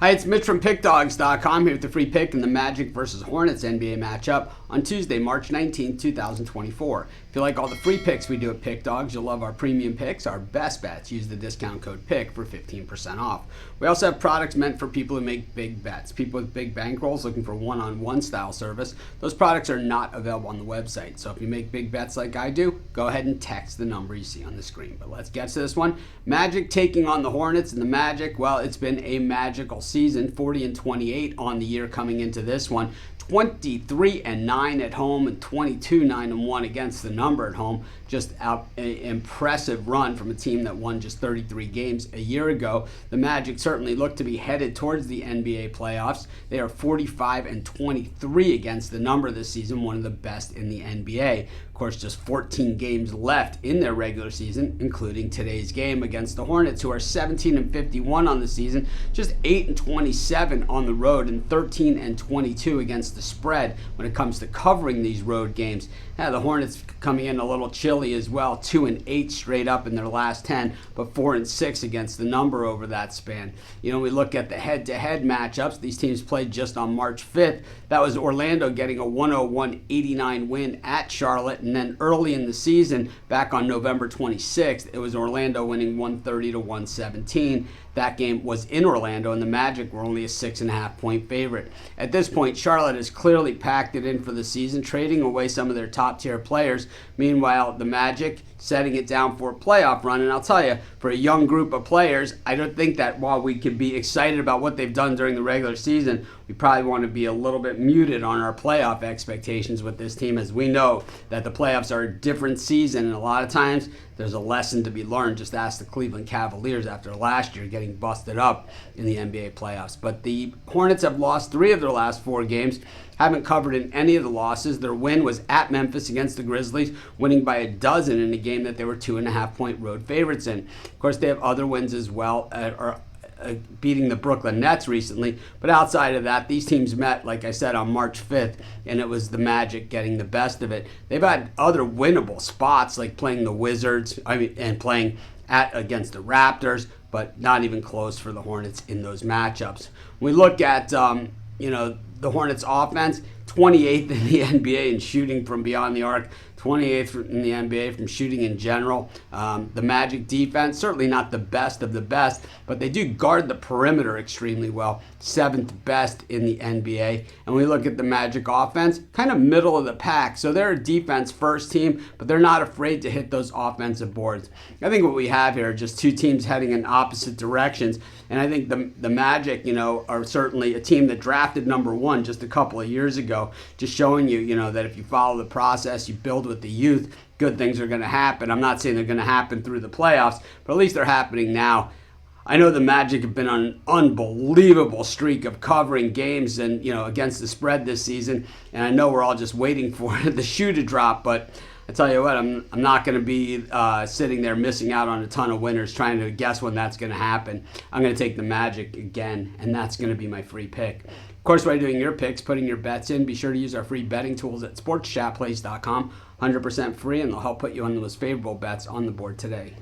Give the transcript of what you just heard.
Hi, it's Mitch from Pickdawgz.com here with the free pick in the Magic versus Hornets NBA matchup on Tuesday, March 19, 2024. If you like all the free picks we do at Pick Dawgz, you'll love our premium picks, our best bets. Use the discount code PICK for 15% off. We also have products meant for people who make big bets, people with big bankrolls looking for one-on-one style service. Those products are not available on the website. So if you make big bets like I do, go ahead and text the number you see on the screen. But let's get to this one. Magic taking on the Hornets, and the Magic, well, it's been a magical season, 40-28 on the year coming into this one. 23-9 at home and 22-9-1 against the number at home. Just an impressive run from a team that won just 33 games a year ago. The Magic certainly look to be headed towards the NBA playoffs. They are 45-23 against the number this season, one of the best in the NBA. Of course, just 14 games left in their regular season, including today's game against the Hornets, who are 17-51 on the season, just 8-27 on the road, and 13-22 against the spread when it comes to covering these road games. Yeah, the Hornets coming in a little chilly as well, 2-8 straight up in their last 10, but 4-6 against the number over that span. You know, we look at the head-to-head matchups. These teams played just on March 5th. That was Orlando getting a 101-89 win at Charlotte, and then early in the season, back on November 26th, it was Orlando winning 130-117. That game was in Orlando, and the Magic were only a 6.5-point favorite. At this point, Charlotte has clearly packed it in for the season, trading away some of their top-tier players. Meanwhile, the Magic setting it down for a playoff run. And I'll tell you, for a young group of players, I don't think that while we could be excited about what they've done during the regular season, we probably want to be a little bit muted on our playoff expectations with this team, as we know that the playoffs are a different season, and a lot of times there's a lesson to be learned. Just ask the Cleveland Cavaliers after last year getting busted up in the NBA playoffs. But the Hornets have lost 3 of their last 4 games, haven't covered in any of the losses. Their win was at Memphis against the Grizzlies, winning by a dozen in a game that they were 2.5-point road favorites in. Of course, they have other wins as well, beating the Brooklyn Nets recently. But outside of that, these teams met, like I said, on March 5th, and it was the Magic getting the best of it. They've had other winnable spots, like playing the Wizards, and playing against the Raptors, but not even close for the Hornets in those matchups. When we look at the Hornets offense, 28th in the NBA in shooting from beyond the arc, 28th in the NBA from shooting in general. The Magic defense, certainly not the best of the best, but they do guard the perimeter extremely well. 7th best in the NBA. And we look at the Magic offense, kind of middle of the pack. So they're a defense first team, but they're not afraid to hit those offensive boards. I think what we have here are just 2 teams heading in opposite directions. And I think the Magic, are certainly a team that drafted number 1 just a couple of years ago, just showing you, that if you follow the process, you build with the youth, good things are going to happen. I'm not saying they're going to happen through the playoffs, but at least they're happening now. I know the Magic have been on an unbelievable streak of covering games and against the spread this season, and I know we're all just waiting for the shoe to drop, but I tell you what, I'm not going to be sitting there missing out on a ton of winners trying to guess when that's going to happen. I'm going to take the Magic again, and that's going to be my free pick. Of course, while you're doing your picks, putting your bets in, be sure to use our free betting tools at sportschatplace.com. 100% free, and they'll help put you on the most favorable bets on the board today.